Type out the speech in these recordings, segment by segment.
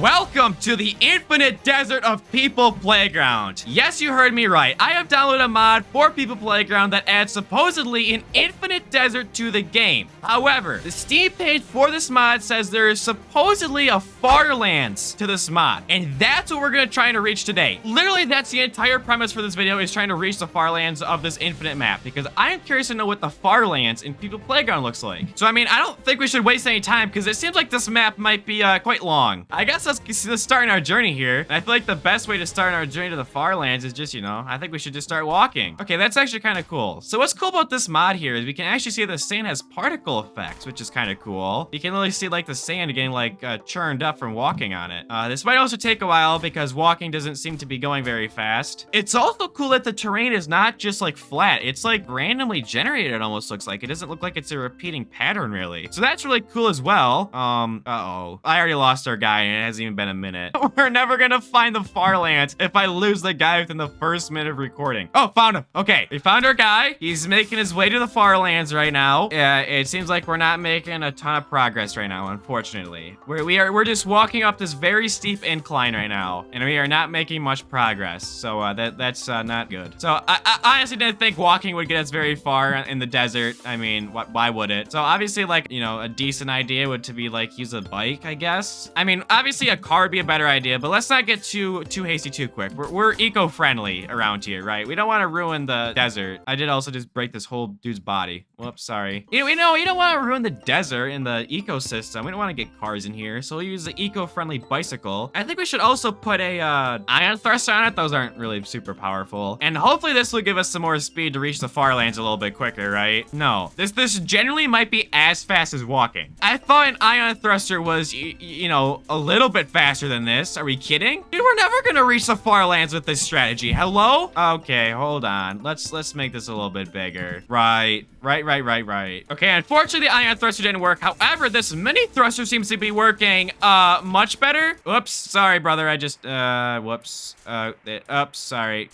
Welcome to the infinite desert of People Playground. Yes, you heard me right. I have downloaded a mod for People Playground that adds supposedly an infinite desert to the game. However, the Steam page for this mod says there is supposedly a Farlands to this mod, and that's what we're gonna try to reach today. Literally, that's the entire premise for this video, is trying to reach the Farlands of this infinite map, because I am curious to know what the Farlands in People Playground looks like. So, I mean, I don't think we should waste any time, because it seems like this map might be quite long. I guess let's start our journey here. And I feel like the best way to start our journey to the Farlands is just, I think we should just start walking. Okay, that's actually kind of cool. So what's cool about this mod here is we can actually see the sand has particle effects, which is kind of cool. You can really see like the sand getting like churned up from walking on it. This might also take a while because walking doesn't seem to be going very fast. It's also cool that the terrain is not just like flat. It's like randomly generated, it almost looks like. It doesn't look like it's a repeating pattern really. So that's really cool as well. Uh-oh. I already lost our guy and it hasn't even been a minute. We're never gonna find the Farlands if I lose the guy within the first minute of recording. Oh, found him. Okay, we found our guy. He's making his way to the Farlands right now. It seems like we're not making a ton of progress right now, unfortunately. We're just walking up this very steep incline right now, and we are not making much progress. So that's not good. So I honestly didn't think walking would get us very far in the desert. I mean, why would it? So obviously, like, a decent idea would to be like use a bike, I guess. I mean, obviously a car would be a better idea, but let's not get too hasty too quick. We're eco-friendly around here, right? We don't want to ruin the desert. I did also just break this whole dude's body. Whoops, sorry. You don't want to ruin the desert in the ecosystem. We don't want to get cars in here, so we'll use the eco-friendly bicycle. I think we should also put a ion thruster on it. Those aren't really super powerful. And hopefully this will give us some more speed to reach the Farlands a little bit quicker, right? No, this generally might be as fast as walking. I thought an ion thruster was, a little bit faster than this. Are we kidding? Dude, we're never gonna reach the Farlands with this strategy. Hello? Okay, hold on. Let's make this a little bit bigger. Right. Okay, unfortunately the ion thruster didn't work. However, this mini thruster seems to be working much better. Oops, sorry, brother. I just whoops. Oops, sorry.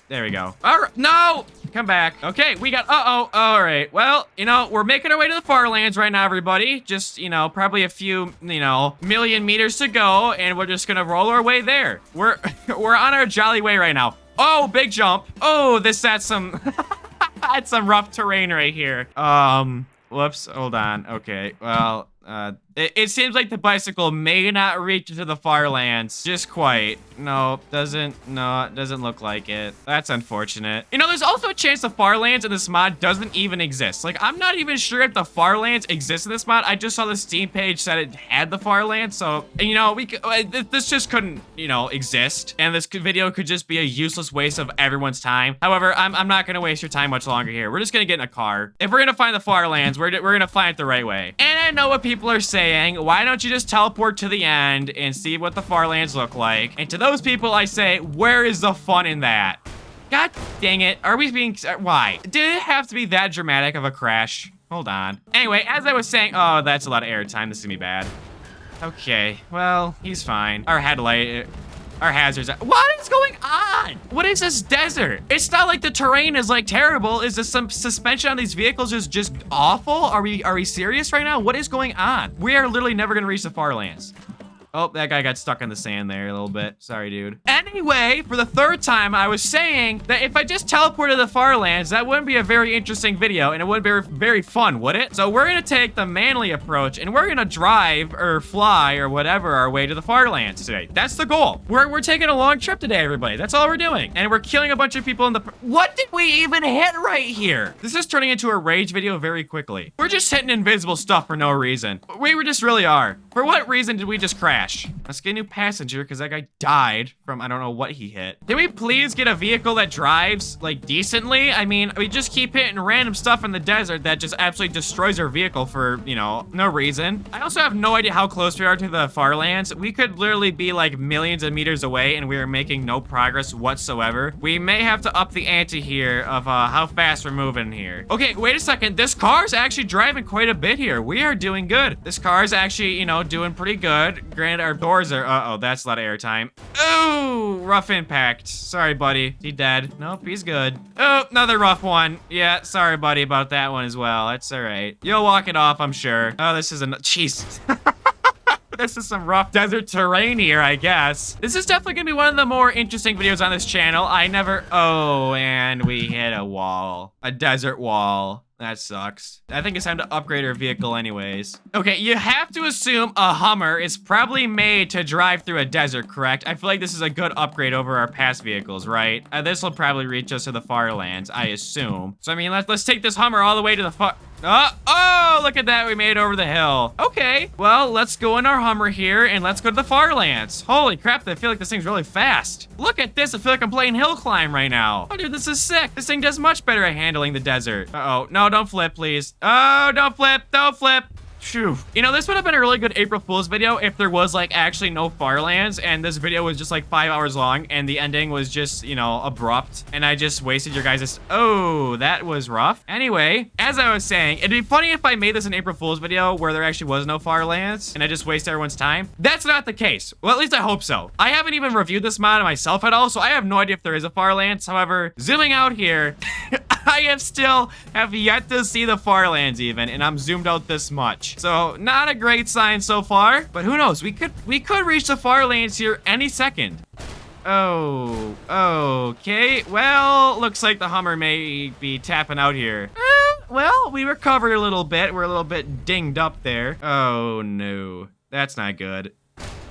There we go. All right, no, come back. Okay, we got, all right. Well, we're making our way to the Farlands right now, everybody. Just, probably a few, million meters to go, and we're just gonna roll our way there. We're on our jolly way right now. Oh, big jump. Oh, this had some, had some rough terrain right here. Whoops, hold on. Okay, well, it seems like the bicycle may not reach to the Farlands just quite. No, it doesn't look like it. That's unfortunate. There's also a chance the Farlands in this mod doesn't even exist. Like, I'm not even sure if the Farlands exist in this mod. I just saw the Steam page said it had the Farlands, so, this just couldn't, exist. And this video could just be a useless waste of everyone's time. However, I'm not gonna waste your time much longer here. We're just gonna get in a car. If we're gonna find the Farlands, we're gonna find it the right way. And I know what people are saying. Why don't you just teleport to the end and see what the Farlands look like? And to those people, I say, where is the fun in that? God dang it. Are we being... Why? Did it have to be that dramatic of a crash? Hold on. Anyway, as I was saying... Oh, that's a lot of airtime. This is gonna be bad. Okay. Well, he's fine. Our headlight... Our hazards are... What is going on? What is this desert? It's not like the terrain is like terrible. Is this some suspension on these vehicles is just awful? Are we serious right now? What is going on? We are literally never gonna reach the Farlands. Oh, that guy got stuck in the sand there a little bit. Sorry, dude. Anyway, for the third time, I was saying that if I just teleported the Farlands, that wouldn't be a very interesting video, and it wouldn't be very fun, would it? So we're gonna take the manly approach, and we're gonna drive or fly or whatever our way to the Farlands today. That's the goal. We're taking a long trip today, everybody. That's all we're doing. And we're killing a bunch of people in the... What did we even hit right here? This is turning into a rage video very quickly. We're just hitting invisible stuff for no reason. We just really are. For what reason did we just crash? Let's get a new passenger because that guy died from I don't know what he hit. Can we please get a vehicle that drives like decently? I mean, we just keep hitting random stuff in the desert that just absolutely destroys our vehicle for, no reason. I also have no idea how close we are to the Farlands. We could literally be like millions of meters away and we are making no progress whatsoever. We may have to up the ante here of how fast we're moving here. Okay, wait a second. This car's actually driving quite a bit here. We are doing good. This car is actually, doing pretty good. Granted, our doors are... Uh-oh, that's a lot of airtime. Oh, rough impact. Sorry, buddy. He dead? Nope, he's good. Oh, another rough one. Yeah, sorry, buddy, about that one as well. That's all right. You'll walk it off, I'm sure. Oh, this is a... Jeez. This is some rough desert terrain here, I guess. This is definitely gonna be one of the more interesting videos on this channel. Oh, and we hit a wall. A desert wall. That sucks. I think it's time to upgrade our vehicle anyways. Okay, you have to assume a Hummer is probably made to drive through a desert, correct? I feel like this is a good upgrade over our past vehicles, right? This will probably reach us to the Farlands, I assume. So, I mean, let's take this Hummer all the way to the Oh, look at that. We made it over the hill. Okay, well, let's go in our Hummer here and let's go to the Farlands. Holy crap, I feel like this thing's really fast. Look at this. I feel like I'm playing hill climb right now. Oh, dude, this is sick. This thing does much better at handling the desert. Uh-oh. No, don't flip, please. Oh, don't flip. Don't flip. Phew. You know, this would have been a really good April Fool's video if there was, like, actually no Farlands, and this video was just, like, 5 hours long, and the ending was just, you know, abrupt, and I just wasted your guys'... Oh, that was rough. Anyway, as I was saying, it'd be funny if I made this an April Fool's video where there actually was no Farlands, and I just wasted everyone's time. That's not the case. Well, at least I hope so. I haven't even reviewed this mod myself at all, so I have no idea if there is a Farlands. However, zooming out here... I have yet to see the Farlands even, and I'm zoomed out this much. So, not a great sign so far, but who knows? We could reach the Farlands here any second. Oh, okay. Well, looks like the Hummer may be tapping out here. Well, we recovered a little bit. We're a little bit dinged up there. Oh, no. That's not good.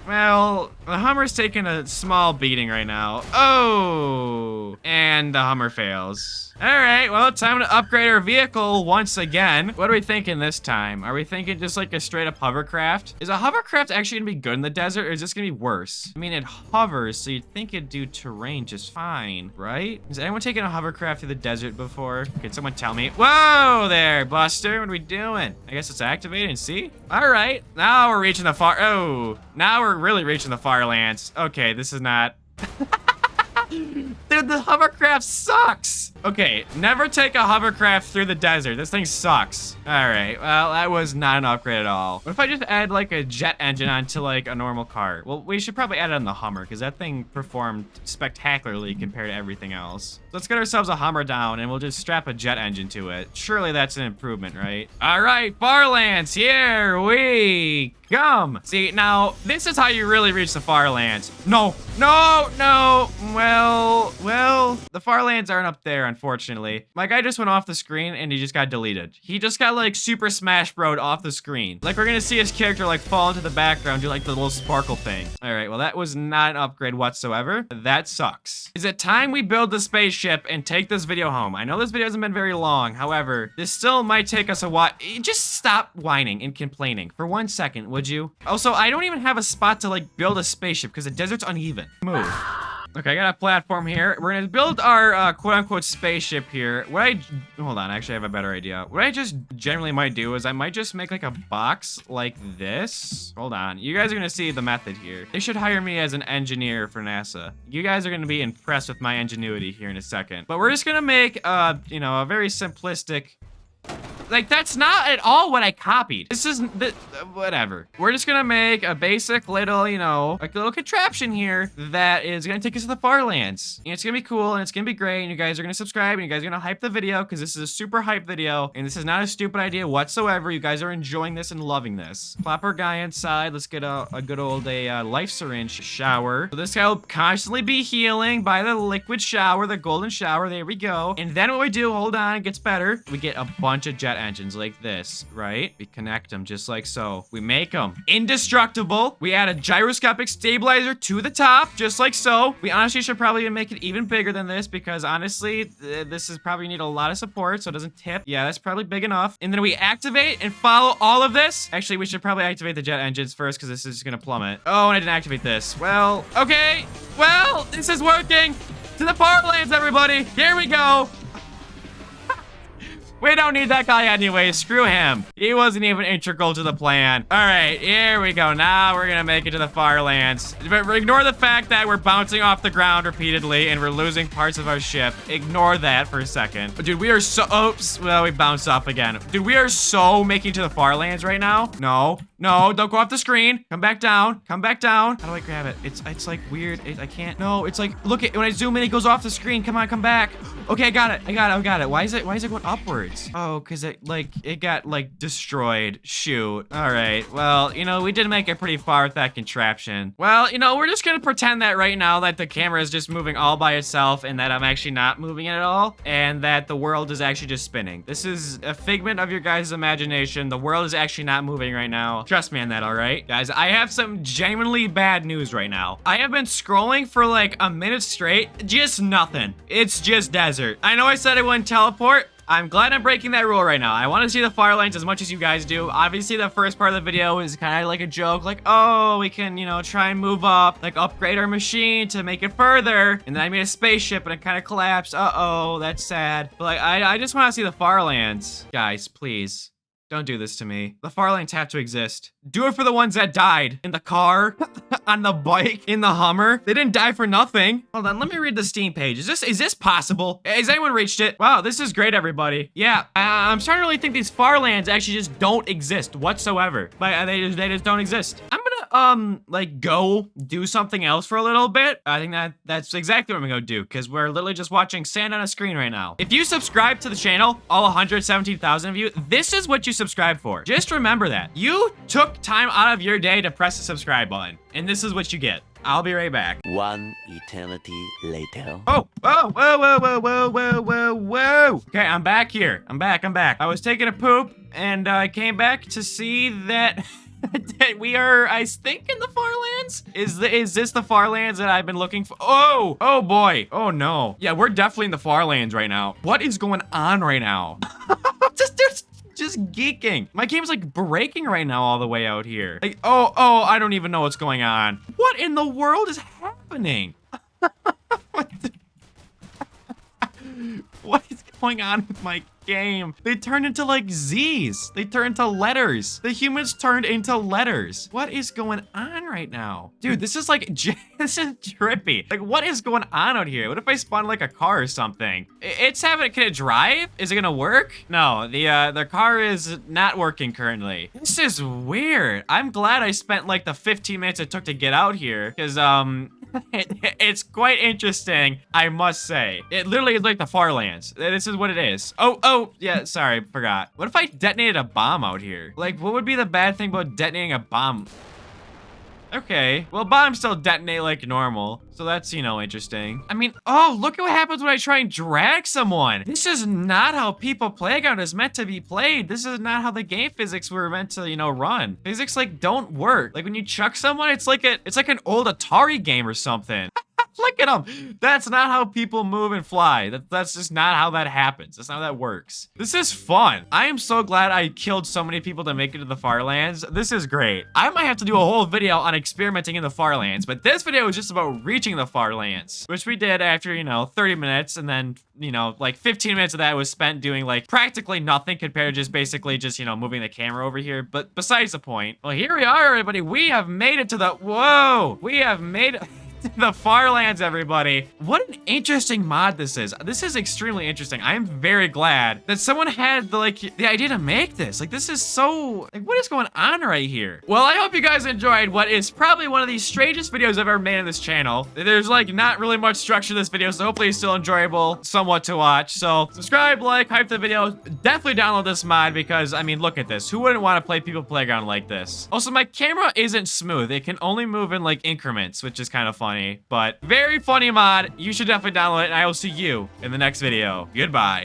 Well, the Hummer's taking a small beating right now. Oh, and the Hummer fails. All right, well, time to upgrade our vehicle once again. What are we thinking this time? Are we thinking just like a straight up hovercraft? Is a hovercraft actually gonna be good in the desert, or is this gonna be worse? I mean, it hovers, so you'd think it'd do terrain just fine, right? Has anyone taken a hovercraft through the desert before? Can someone tell me? Whoa there, Buster, what are we doing? I guess it's activating, see? All right, now we're reaching the now we're really reaching the Farlands. Okay, this is not... Dude, the hovercraft sucks. Okay, never take a hovercraft through the desert. This thing sucks. All right, well, that was not an upgrade at all. What if I just add like a jet engine onto like a normal car? Well, we should probably add it on the Hummer because that thing performed spectacularly compared to everything else. Let's get ourselves a Hummer down and we'll just strap a jet engine to it. Surely that's an improvement, right? All right, Farlands, here we come. See, now, this is how you really reach the Farlands. No. Well, the Farlands aren't up there, unfortunately. My guy just went off the screen and he just got deleted. He just got like Super Smash Bro'd off the screen. Like we're gonna see his character like fall into the background, do like the little sparkle thing. All right, well, that was not an upgrade whatsoever. That sucks. Is it time we build the spaceship and take this video home? I know this video hasn't been very long. However, this still might take us a while. Just stop whining and complaining for 1 second, would you? Also, I don't even have a spot to like build a spaceship because the desert's uneven. Move. Okay, I got a platform here. We're gonna build our quote-unquote spaceship here. Hold on, actually I have a better idea. What I just generally might do is I might just make like a box like this. Hold on, you guys are gonna see the method here. They should hire me as an engineer for NASA. You guys are gonna be impressed with my ingenuity here in a second. But we're just gonna make, you know, a very simplistic... Like, that's not at all what I copied. This isn't, whatever. We're just gonna make a basic little, you know, like a little contraption here that is gonna take us to the Farlands. And it's gonna be cool and it's gonna be great and you guys are gonna subscribe and you guys are gonna hype the video because this is a super hype video and this is not a stupid idea whatsoever. You guys are enjoying this and loving this. Plop our guy inside. Let's get a good old life syringe shower. So this guy will constantly be healing by the liquid shower, the golden shower. There we go. And then what we do, hold on, it gets better. We get a bunch of jet engines like this, right? We connect them just like so. We make them indestructible. We add a gyroscopic stabilizer to the top, just like so. We honestly should probably make it even bigger than this because honestly, this is probably need a lot of support so it doesn't tip. Yeah, that's probably big enough. And then we activate and follow all of this. Actually, we should probably activate the jet engines first because this is gonna plummet. Oh, and I didn't activate this. Well, okay. Well, this is working. To the Farlands, everybody. Here we go. We don't need that guy anyway. Screw him. He wasn't even integral to the plan. All right, here we go. Now we're gonna make it to the Farlands. But ignore the fact that we're bouncing off the ground repeatedly and we're losing parts of our ship. Ignore that for a second. But dude, we are so... Oops. Well, we bounced off again. Dude, we are so making to the Farlands right now. No, don't go off the screen. Come back down. Come back down. How do I grab it? It's like weird. I can't. No, it's like, look at when I zoom in, it goes off the screen. Come on, come back. Okay, I got it. I got it. Why is it going upwards? Oh, because it got like destroyed. Shoot. All right. Well, you know, we did make it pretty far with that contraption. Well, you know, we're just gonna pretend that right now that the camera is just moving all by itself and that I'm actually not moving it at all and that the world is actually just spinning. This is a figment of your guys' imagination. The world is actually not moving right now. Trust me on that, all right? Guys, I have some genuinely bad news right now. I have been scrolling for like a minute straight, just nothing. It's just desert. I know I said I wouldn't teleport. I'm glad I'm breaking that rule right now. I want to see the Farlands as much as you guys do. Obviously, the first part of the video is kind of like a joke. Like, oh, we can, you know, try and move up, like upgrade our machine to make it further. And then I made a spaceship and it kind of collapsed. Uh-oh, that's sad. But like, I just want to see the Farlands. Guys, please. Don't do this to me. The Farlands have to exist. Do it for the ones that died. In the car, on the bike, in the Hummer. They didn't die for nothing. Hold on, let me read the Steam page. Is this possible? Has anyone reached it? Wow, this is great, everybody. Yeah, I'm starting to really think these Farlands actually just don't exist whatsoever. Like, they just don't exist. I'm gonna, like, go do something else for a little bit. I think that's exactly what I'm gonna go do, because we're literally just watching sand on a screen right now. If you subscribe to the channel, all 117,000 of you, this is what you subscribe for. Just remember that. You took time out of your day to press the subscribe button, and this is what you get. I'll be right back. One eternity later. Oh, whoa, whoa, whoa, whoa, whoa, whoa, whoa, whoa. Okay, I'm back here. I'm back. I was taking a poop, and I came back to see that... that we are, I think, in the Farlands? Is this the Farlands that I've been looking for? Oh boy. Oh no. Yeah, we're definitely in the Farlands right now. What is going on right now? just geeking. My game's like breaking right now all the way out here. Like, oh, I don't even know what's going on. What in the world is happening? What is going on with my game? They turned into like Z's. They turned into letters. The humans turned into letters. What is going on right now? Dude, this is like, this is trippy. Like, what is going on out here? What if I spawn like a car or something? It's having, can it drive? Is it gonna work? No, the car is not working currently. This is weird. I'm glad I spent like the 15 minutes it took to get out here, because, it's quite interesting, I must say. It literally is like the Farlands. This is what it is. Oh, yeah, sorry, forgot. What if I detonated a bomb out here? Like, what would be the bad thing about detonating a bomb? Okay, well, bombs still detonate like normal, so that's, you know, interesting. I mean, oh, look at what happens when I try and drag someone. This is not how People Playground is meant to be played. This is not how the game physics were meant to, you know, run. Physics, like, don't work. Like, when you chuck someone, it's like an old Atari game or something. Look at them. That's not how people move and fly. That's just not how that happens. That's not how that works. This is fun. I am so glad I killed so many people to make it to the Farlands. This is great. I might have to do a whole video on experimenting in the Farlands, but this video is just about reaching the Farlands, which we did after, you know, 30 minutes, and then, you know, like 15 minutes of that was spent doing like practically nothing compared to just basically just, you know, moving the camera over here. But besides the point, well, here we are, everybody. We have made it to the, whoa, we have made it the Farlands, everybody. What an interesting mod this is. This is extremely interesting. I am very glad that someone had the idea to make this. Like, this is so, like, what is going on right here? Well, I hope you guys enjoyed what is probably one of the strangest videos I've ever made on this channel. There's like not really much structure to this video, so hopefully it's still enjoyable somewhat to watch. So subscribe, like, hype the video. Definitely download this mod because, I mean, look at this. Who wouldn't want to play People Playground like this? Also, my camera isn't smooth. It can only move in like increments, which is kind of funny. But very funny mod. You should definitely download it, and I will see you in the next video. Goodbye.